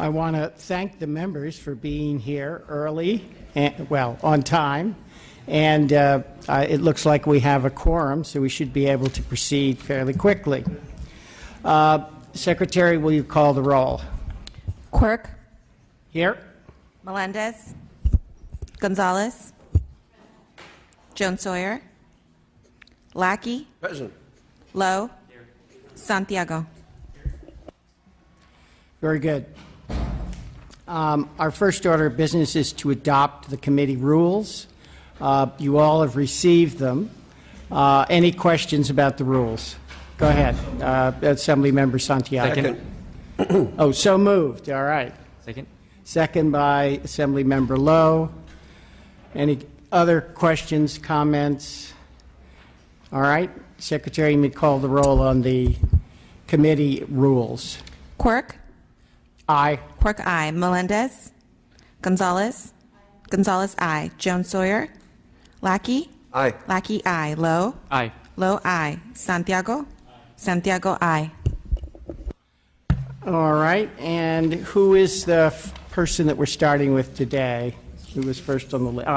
I want to thank the members for being here early, and, well, on time. And it looks like we have a quorum, so we should be able to proceed fairly quickly. Secretary, will you call the roll? Quirk. Here. Melendez. Gonzalez. Jones Sawyer. Lackey. Present. Lowe. Santiago. Very good. Our first order of business is to adopt the committee rules. You all have received them. Any questions about the rules? Go ahead. Assembly Member Santiago. Second. Oh, so moved. All right. Second. Second by Assembly Member Lowe. Any other questions, comments? All right. Secretary, you may call the roll on the committee rules. Quirk. Aye. Quirk, aye. Melendez. Gonzalez. Gonzalez, aye. Jones Sawyer. Lackey. Aye. Lackey, aye. Lowe. Aye. Lowe, aye. Santiago. Santiago, aye. All right. And who is the person that we're starting with today? Who was first on the list?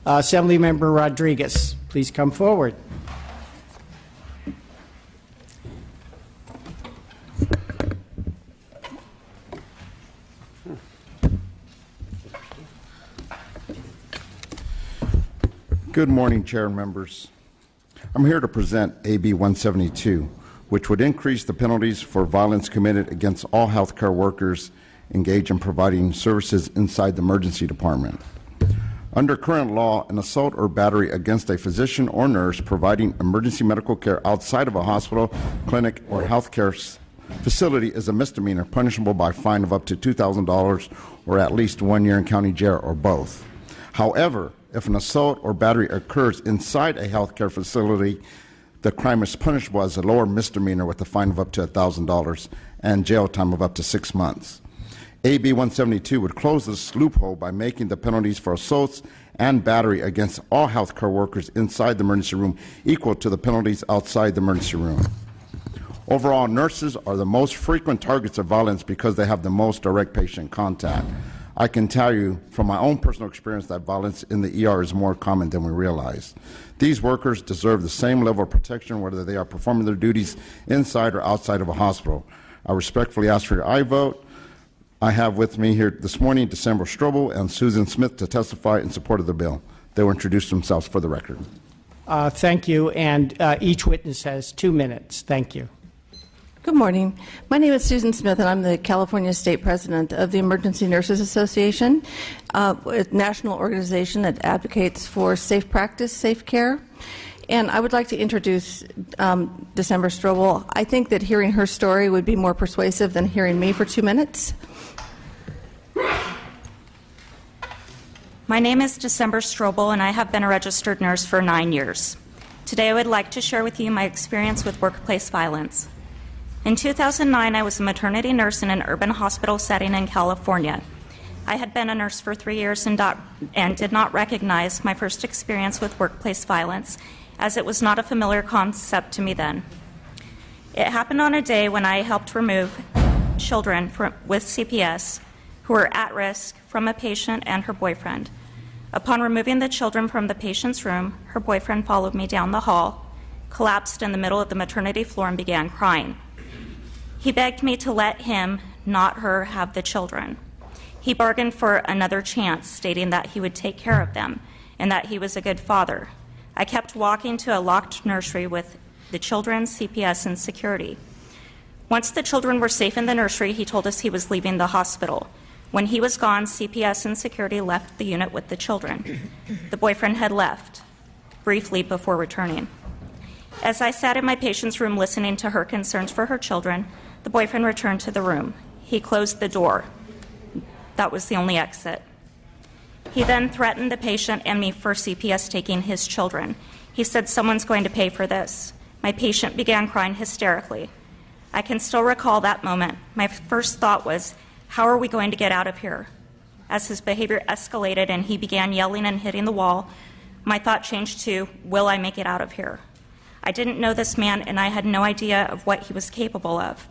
Assembly Member Rodriguez, please come forward. Good morning, Chair and members. I'm here to present AB 172, which would increase the penalties for violence committed against all healthcare workers engaged in providing services inside the emergency department. Under current law, an assault or battery against a physician or nurse providing emergency medical care outside of a hospital, clinic, or healthcare facility is a misdemeanor punishable by a fine of up to $2,000 or at least 1 year in county jail or both. However, if an assault or battery occurs inside a healthcare facility, the crime is punishable as a lower misdemeanor with a fine of up to $1,000 and jail time of up to 6 months. AB 172 would close this loophole by making the penalties for assaults and battery against all healthcare workers inside the emergency room equal to the penalties outside the emergency room. Overall, nurses are the most frequent targets of violence because they have the most direct patient contact. I can tell you from my own personal experience that violence in the ER is more common than we realize. These workers deserve the same level of protection whether they are performing their duties inside or outside of a hospital. I respectfully ask for your aye vote. I have with me here this morning December Strobel and Susan Smith to testify in support of the bill. They will introduce themselves for the record. Thank you. And each witness has 2 minutes. Thank you. Good morning. My name is Susan Smith, and I'm the California State President of the Emergency Nurses Association, a national organization that advocates for safe practice, safe care. And I would like to introduce December Strobel. I think that hearing her story would be more persuasive than hearing me for 2 minutes. My name is December Strobel, and I have been a registered nurse for 9 years. Today I would like to share with you my experience with workplace violence. In 2009, I was a maternity nurse in an urban hospital setting in California. I had been a nurse for 3 years and did not recognize my first experience with workplace violence, as it was not a familiar concept to me then. It happened on a day when I helped remove children with CPS who were at risk from a patient and her boyfriend. Upon removing the children from the patient's room, her boyfriend followed me down the hall, collapsed in the middle of the maternity floor, and began crying. He begged me to let him, not her, have the children. He bargained for another chance, stating that he would take care of them and that he was a good father. I kept walking to a locked nursery with the children, CPS, and security. Once the children were safe in the nursery, he told us he was leaving the hospital. When he was gone, CPS and security left the unit with the children. The boyfriend had left briefly before returning. As I sat in my patient's room listening to her concerns for her children, the boyfriend returned to the room. He closed the door. That was the only exit. He then threatened the patient and me for CPS taking his children. He said, "Someone's going to pay for this." My patient began crying hysterically. I can still recall that moment. My first thought was, how are we going to get out of here? As his behavior escalated and he began yelling and hitting the wall, my thought changed to, will I make it out of here? I didn't know this man, and I had no idea of what he was capable of.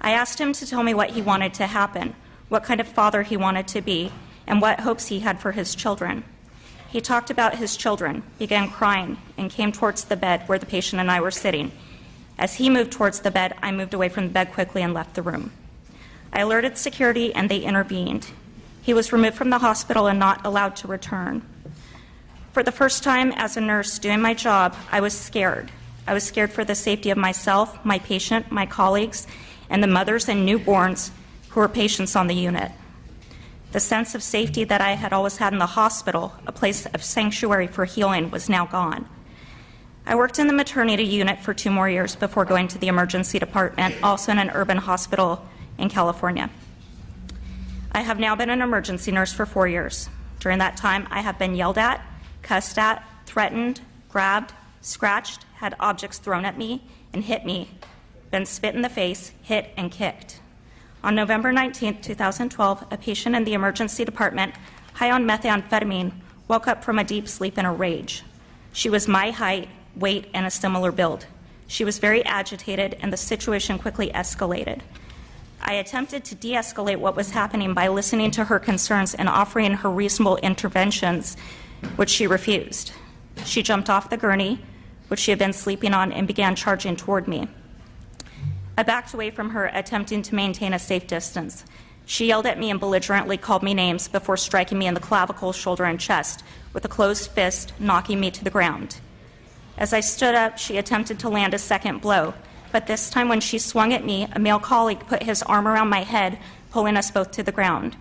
I asked him to tell me what he wanted to happen, what kind of father he wanted to be, and what hopes he had for his children. He talked about his children, began crying, and came towards the bed where the patient and I were sitting. As he moved towards the bed, I moved away from the bed quickly and left the room. I alerted security, and they intervened. He was removed from the hospital and not allowed to return. For the first time as a nurse doing my job, I was scared. I was scared for the safety of myself, my patient, my colleagues, and the mothers and newborns who were patients on the unit. The sense of safety that I had always had in the hospital, a place of sanctuary for healing, was now gone. I worked in the maternity unit for 2 more years before going to the emergency department, also in an urban hospital in California. I have now been an emergency nurse for 4 years. During that time, I have been yelled at, cussed at, threatened, grabbed, scratched, had objects thrown at me and hit me, been spit in the face, hit, and kicked. On November 19, 2012, a patient in the emergency department, high on methamphetamine, woke up from a deep sleep in a rage. She was my height, weight, and a similar build. She was very agitated, and the situation quickly escalated. I attempted to de-escalate what was happening by listening to her concerns and offering her reasonable interventions, which she refused. She jumped off the gurney, which she had been sleeping on, and began charging toward me. I backed away from her, attempting to maintain a safe distance. She yelled at me and belligerently called me names before striking me in the clavicle, shoulder, and chest with a closed fist, knocking me to the ground. As I stood up, she attempted to land a second blow, but this time when she swung at me, a male colleague put his arm around my head, pulling us both to the ground.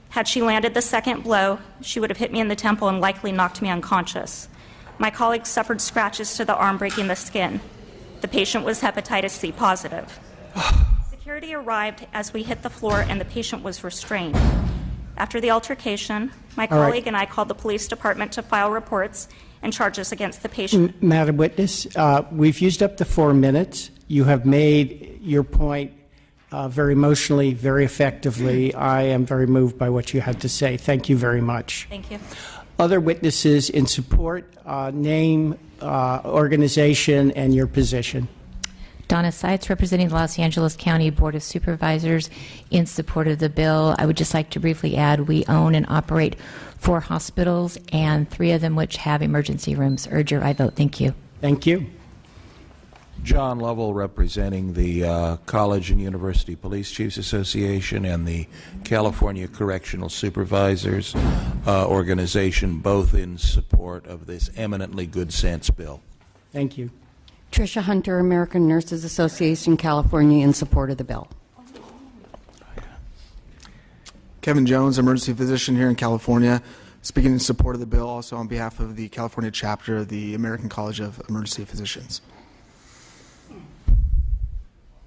Had she landed the second blow, she would have hit me in the temple and likely knocked me unconscious. My colleague suffered scratches to the arm, breaking the skin. The patient was hepatitis C positive. Security arrived as we hit the floor, and the patient was restrained. After the altercation, my colleague and I called the police department to file reports and charges against the patient. Madam Witness, we've used up to 4 minutes. You have made your point very emotionally, very effectively. I am very moved by what you had to say. Thank you very much. Thank you. Other witnesses in support, name, organization, and your position. Donna Seitz, representing the Los Angeles County Board of Supervisors, in support of the bill. I would just like to briefly add we own and operate 4 hospitals, and 3 of them which have emergency rooms. Urge your I vote. Thank you. Thank you. John Lovell, representing the College and University Police Chiefs Association and the California Correctional Supervisors Organization, both in support of this eminently good sense bill. Thank you. Tricia Hunter, American Nurses Association, California, in support of the bill. Kevin Jones, emergency physician here in California, speaking in support of the bill, also on behalf of the California chapter of the American College of Emergency Physicians.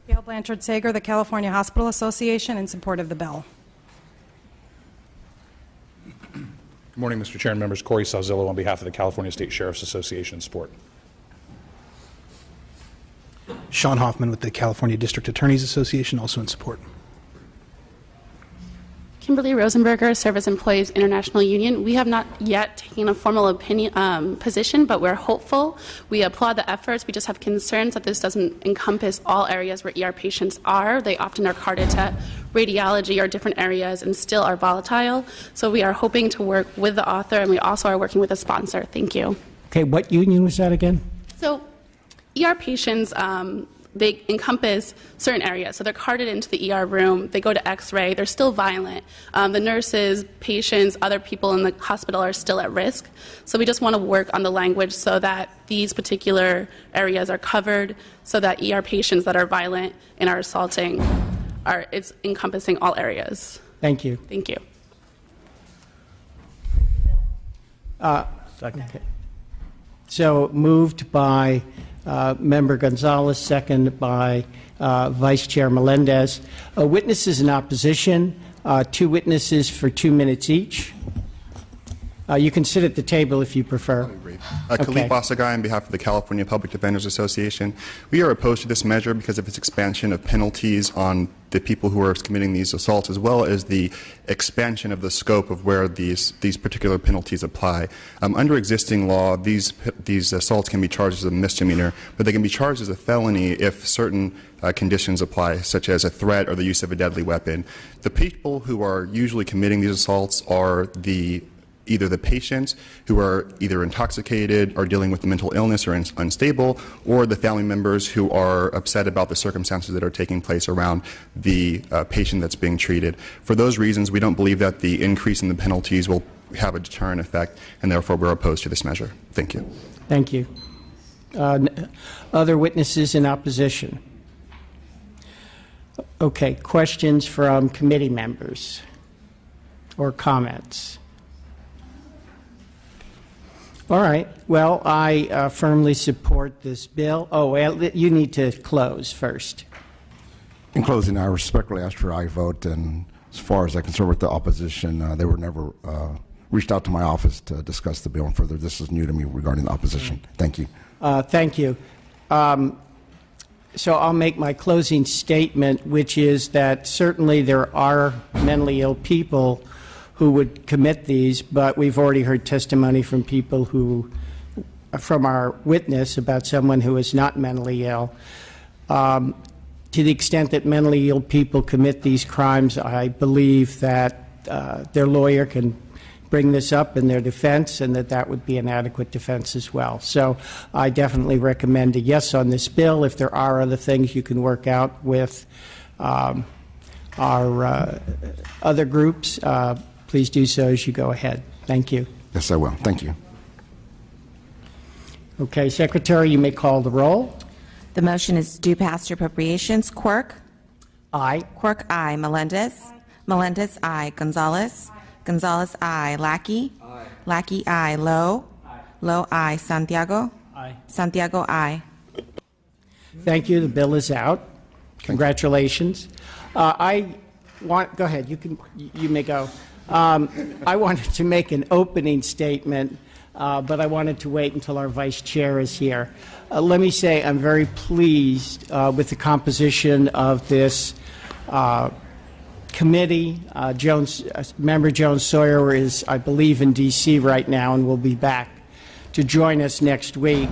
Gail Blanchard Sager, the California Hospital Association, in support of the bill. Good morning, Mr. Chair and members. Corey Salzillo on behalf of the California State Sheriff's Association in support. Sean Hoffman with the California District Attorneys Association, also in support. Kimberly Rosenberger, Service Employees International Union. We have not yet taken a formal position, but we're hopeful. We applaud the efforts. We just have concerns that this doesn't encompass all areas where ER patients are. They often are carted to radiology or different areas and still are volatile. So we are hoping to work with the author, and we also are working with a sponsor. Thank you. Okay, what union was that again? So ER patients, they encompass certain areas. So they're carted into the ER room, they go to x-ray, they're still violent. The nurses, patients, other people in the hospital are still at risk. So we just want to work on the language so that these particular areas are covered, so that ER patients that are violent and are assaulting, it's encompassing all areas. Thank you. Thank you. Second. Okay. So moved by Member Gonzalez, second by Vice Chair Melendez. Witnesses in opposition, 2 witnesses for 2 minutes each. You can sit at the table if you prefer. Khalif Asagai on behalf of the California Public Defenders Association. We are opposed to this measure because of its expansion of penalties on the people who are committing these assaults, as well as the expansion of the scope of where these particular penalties apply. Under existing law, these assaults can be charged as a misdemeanor, but they can be charged as a felony if certain conditions apply, such as a threat or the use of a deadly weapon. The people who are usually committing these assaults are either the patients who are either intoxicated or dealing with mental illness or unstable, or the family members who are upset about the circumstances that are taking place around the patient that's being treated. For those reasons, we don't believe that the increase in the penalties will have a deterrent effect, and therefore we're opposed to this measure. Thank you. Thank you. Other witnesses in opposition? Okay, questions from committee members or comments? All right. Well, I firmly support this bill. Oh, you need to close first. In closing, I respectfully ask for aye vote, and as far as I'm concerned with the opposition, they were never reached out to my office to discuss the bill and further. This is new to me regarding the opposition. Thank you. Thank you. So I'll make my closing statement, which is that certainly there are mentally ill people who would commit these, but we've already heard testimony from people from our witness about someone who is not mentally ill. To the extent that mentally ill people commit these crimes, I believe that their lawyer can bring this up in their defense, and that would be an adequate defense as well. So I definitely recommend a yes on this bill. If there are other things you can work out with our other groups, please do so as you go ahead. Thank you. Yes, I will. Thank you. Okay, Secretary, you may call the roll. The motion is due pass to appropriations. Quirk? Aye. Quirk, aye. Melendez? Melendez, aye. Gonzalez? Gonzalez, aye. Lackey? Aye. Lackey, aye. Lowe? Aye. Lowe, aye. Santiago? Aye. Santiago, aye. Thank you. The bill is out. Congratulations. Go ahead. You may go. I wanted to make an opening statement, but I wanted to wait until our vice chair is here. Let me say I'm very pleased with the composition of this committee. Member Jones Sawyer is, I believe, in D.C. right now and will be back to join us next week.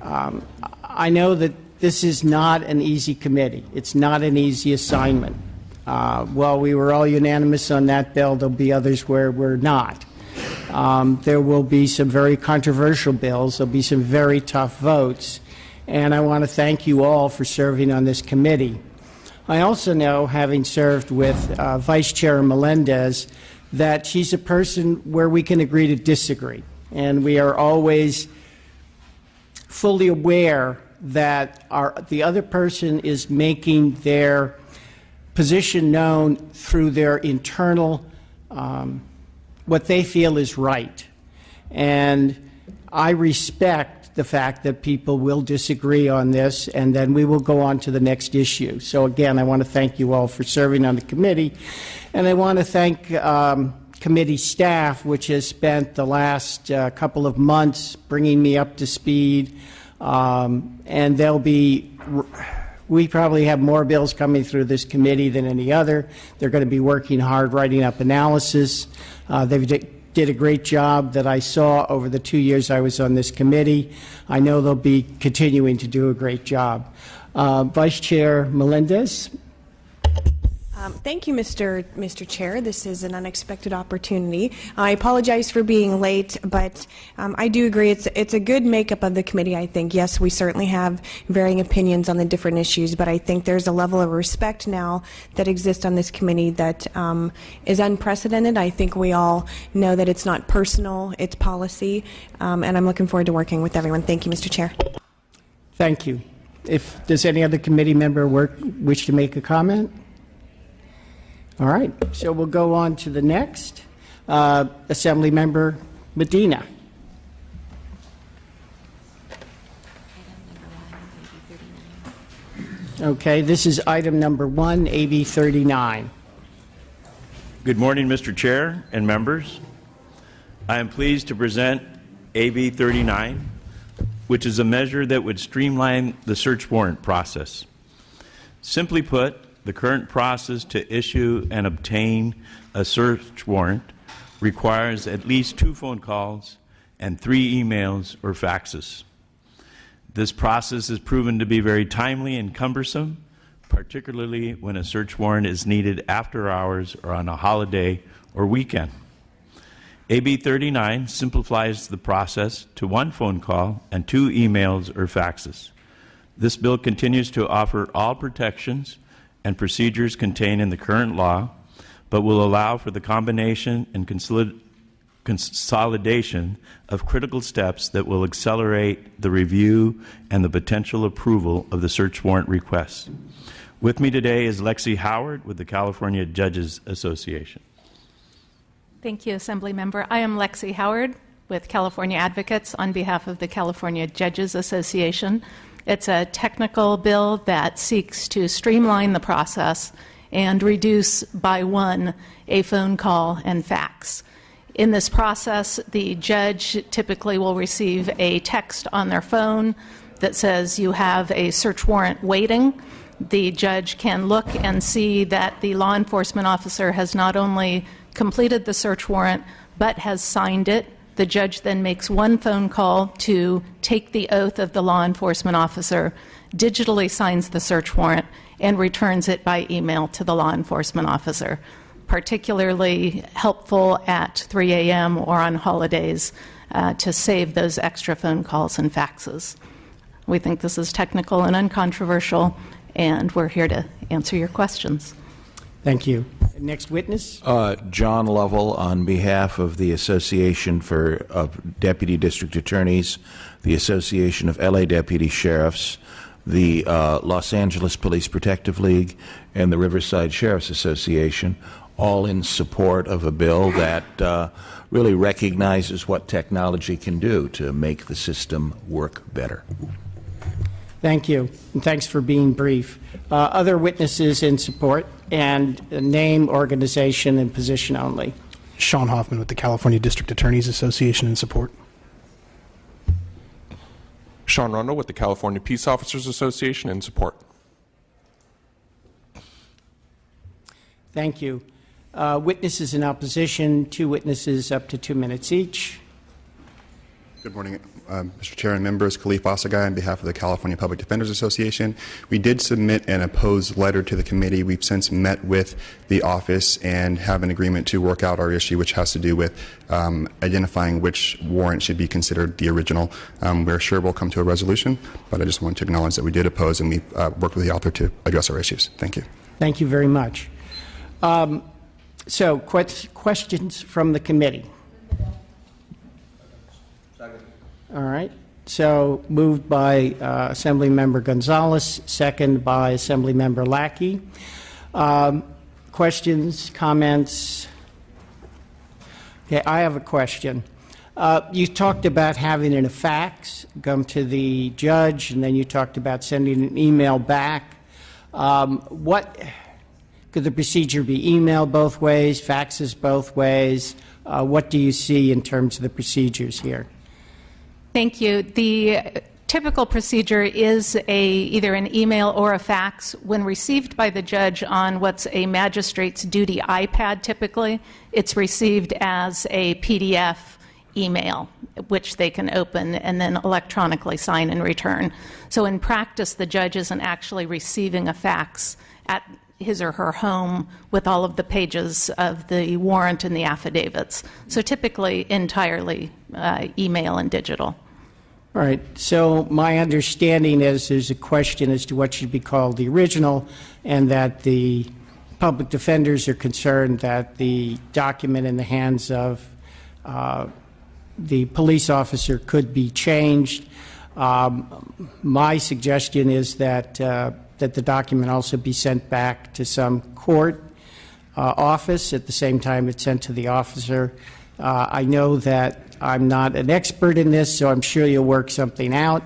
I know that this is not an easy committee. It's not an easy assignment. While we were all unanimous on that bill, there'll be others where we're not. There will be some very controversial bills. There'll be some very tough votes. And I want to thank you all for serving on this committee. I also know, having served with Vice Chair Melendez, that she's a person where we can agree to disagree. And we are always fully aware that the other person is making their position known through their internal, what they feel is right. And I respect the fact that people will disagree on this, and then we will go on to the next issue. So again, I want to thank you all for serving on the committee, and I want to thank committee staff, which has spent the last couple of months bringing me up to speed, and we probably have more bills coming through this committee than any other. They're going to be working hard writing up analysis. They did a great job that I saw over the 2 years I was on this committee. I know they'll be continuing to do a great job. Vice Chair Melendez. Thank you, Mr. Chair. This is an unexpected opportunity. I apologize for being late, but I do agree it's a good makeup of the committee, I think. Yes, we certainly have varying opinions on the different issues, but I think there's a level of respect now that exists on this committee that is unprecedented. I think we all know that it's not personal, it's policy, and I'm looking forward to working with everyone. Thank you, Mr. Chair. Thank you. Does any other committee member wish to make a comment? All right, so we'll go on to the next. Assembly Member Medina. Okay, this is item number 1, AB 39. Good morning, Mr. Chair and members. I am pleased to present AB 39, which is a measure that would streamline the search warrant process. Simply put, the current process to issue and obtain a search warrant requires at least 2 phone calls and 3 emails or faxes. This process is proven to be very timely and cumbersome, particularly when a search warrant is needed after hours or on a holiday or weekend. AB 39 simplifies the process to 1 phone call and 2 emails or faxes. This bill continues to offer all protections and procedures contained in the current law, but will allow for the combination and consolidation of critical steps that will accelerate the review and the potential approval of the search warrant requests. With me today is Lexi Howard with the California Judges Association. Thank you, Assembly Member. I am Lexi Howard with California Advocates on behalf of the California Judges Association. It's a technical bill that seeks to streamline the process and reduce by 1 a phone call and fax. In this process, the judge typically will receive a text on their phone that says you have a search warrant waiting. The judge can look and see that the law enforcement officer has not only completed the search warrant but has signed it. The judge then makes 1 phone call to take the oath of the law enforcement officer, digitally signs the search warrant, and returns it by email to the law enforcement officer. Particularly helpful at 3 a.m. or on holidays to save those extra phone calls and faxes. We think this is technical and uncontroversial, and we're here to answer your questions. Thank you. Next witness. John Lovell on behalf of the Association of Deputy District Attorneys, the Association of LA Deputy Sheriffs, the Los Angeles Police Protective League, and the Riverside Sheriffs Association, all in support of a bill that really recognizes what technology can do to make the system work better. Thank you, and thanks for being brief. Other witnesses in support, and name, organization, and position only. Sean Hoffman with the California District Attorneys Association in support. Sean Rundle with the California Peace Officers Association in support. Thank you. Witnesses in opposition, 2 witnesses up to 2 minutes each. Good morning, Mr. Chair and members. Khalif Asagay on behalf of the California Public Defenders Association. We did submit an opposed letter to the committee. We've since met with the office and have an agreement to work out our issue, which has to do with identifying which warrant should be considered the original. We're sure we'll come to a resolution, but I just want to acknowledge that we did oppose and we worked with the author to address our issues. Thank you. Thank you very much. So, questions from the committee? All right. So, moved by Assemblymember Gonzalez, second by Assemblymember Lackey. Questions, comments? Okay, I have a question. You talked about having a fax come to the judge, and then you talked about sending an email back. What could the procedure be? Email both ways, faxes both ways? What do you see in terms of the procedures here? Thank you. The typical procedure is either an email or a fax. When received by the judge on what's a magistrate's duty iPad typically, it's received as a PDF email, which they can open and then electronically sign and return. So in practice, the judge isn't actually receiving a fax at his or her home with all of the pages of the warrant and the affidavits. So typically entirely email and digital. All right. So my understanding is there's a question as to what should be called the original, and that the public defenders are concerned that the document in the hands of the police officer could be changed. My suggestion is that that the document also be sent back to some court office at the same time it's sent to the officer. I know that I'm not an expert in this, so I'm sure you'll work something out.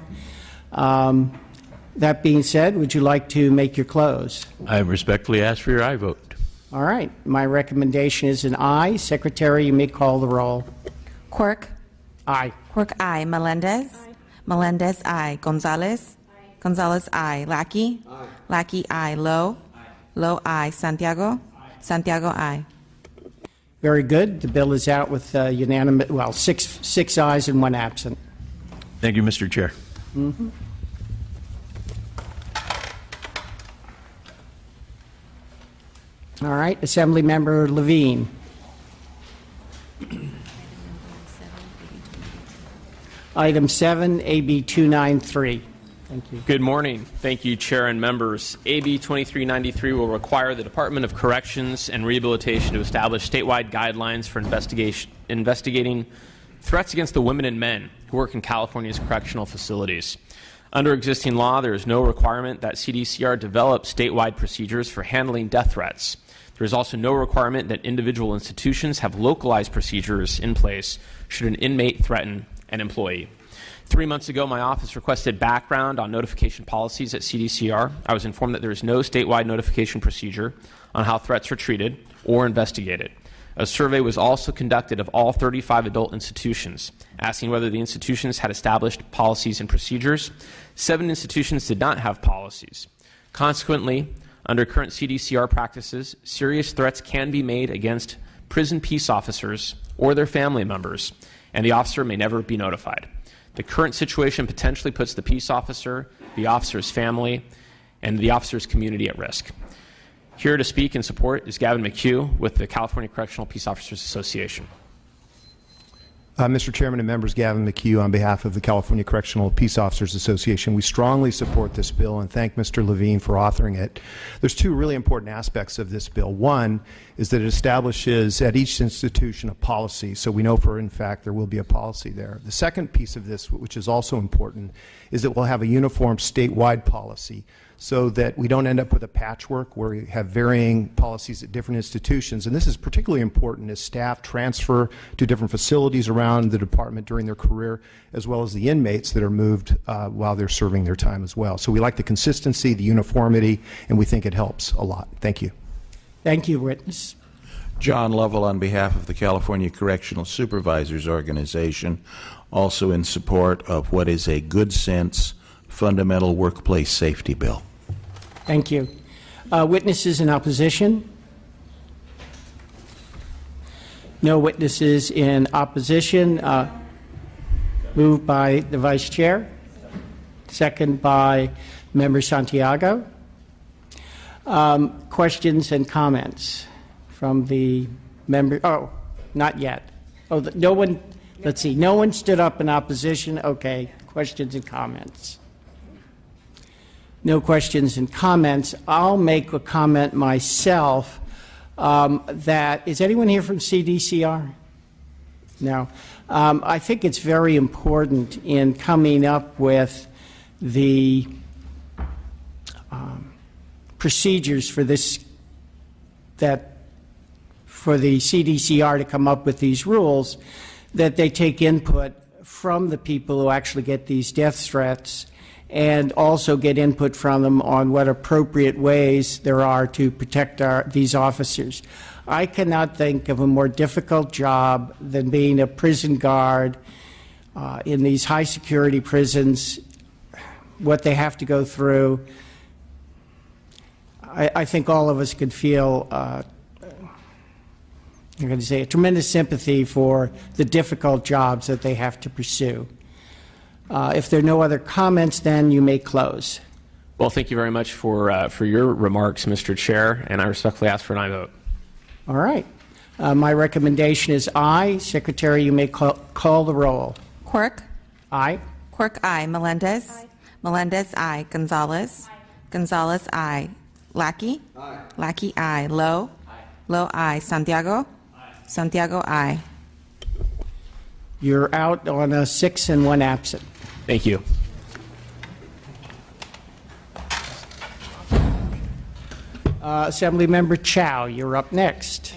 That being said, would you like to make your close? I respectfully ask for your aye vote. All right. My recommendation is an aye. Secretary, you may call the roll. Quirk. Aye. Quirk, aye. Melendez. Melendez, aye. Gonzalez. Gonzalez, aye. Lackey. Lackey, aye. Lowe. Lowe, aye. Santiago. Santiago, aye. Very good. The bill is out with unanimous, well, six ayes and one absent. Thank you, Mr. Chair. Mm-hmm. All right, Assemblymember Levine. Item 7, AB 293. Thank you. Good morning. Thank you, Chair and members. AB 2393 will require the Department of Corrections and Rehabilitation to establish statewide guidelines for investigating threats against the women and men who work in California's correctional facilities. Under existing law, there is no requirement that CDCR develop statewide procedures for handling death threats. There is also no requirement that individual institutions have localized procedures in place should an inmate threaten an employee. 3 months ago, my office requested background on notification policies at CDCR. I was informed that there is no statewide notification procedure on how threats are treated or investigated. A survey was also conducted of all 35 adult institutions, asking whether the institutions had established policies and procedures. 7 institutions did not have policies. Consequently, under current CDCR practices, serious threats can be made against prison peace officers or their family members, and the officer may never be notified. The current situation potentially puts the peace officer, the officer's family, and the officer's community at risk. Here to speak in support is Gavin McHugh with the California Correctional Peace Officers Association. Mr. Chairman and members, Gavin McHugh on behalf of the California Correctional Peace Officers Association. We strongly support this bill and thank Mr. Levine for authoring it. There's 2 really important aspects of this bill. One is that it establishes at each institution a policy, so we know for in fact there will be a policy there. The second piece of this, which is also important, is that we'll have a uniform statewide policy so that we don't end up with a patchwork where we have varying policies at different institutions. And this is particularly important as staff transfer to different facilities around the department during their career, as well as the inmates that are moved while they're serving their time as well. So we like the consistency, the uniformity, and we think it helps a lot. Thank you. Thank you, witness. John Lovell on behalf of the California Correctional Supervisors Organization, also in support of what is a good sense fundamental workplace safety bill. Thank you. Witnesses in opposition? No witnesses in opposition. Moved by the Vice Chair. Second by Member Santiago. Questions and comments from the member? Oh, not yet. Oh, no one, let's see, no one stood up in opposition. Okay, questions and comments. No questions and comments. I'll make a comment myself is anyone here from CDCR? No. I think it's very important in coming up with the procedures for this, for the CDCR to come up with these rules, that they take input from the people who actually get these death threats and also get input from them on what appropriate ways there are to protect these officers. I cannot think of a more difficult job than being a prison guard in these high security prisons, what they have to go through. I think all of us could feel I'm going to say a tremendous sympathy for the difficult jobs that they have to pursue. If there are no other comments, then you may close. Well, thank you very much for your remarks, Mr. Chair, and I respectfully ask for an aye vote. All right. My recommendation is aye. Secretary, you may call the roll. Quirk. Aye. Quirk, aye. Melendez. Aye. Melendez, aye. Gonzalez. Aye. Gonzalez, aye. Lackey. Aye. Lackey, aye. Lowe. Aye. Lowe, aye. Santiago. Aye. Santiago, aye. You're out on a 6 and 1 absent. Thank you. Assemblymember Chow, you're up next.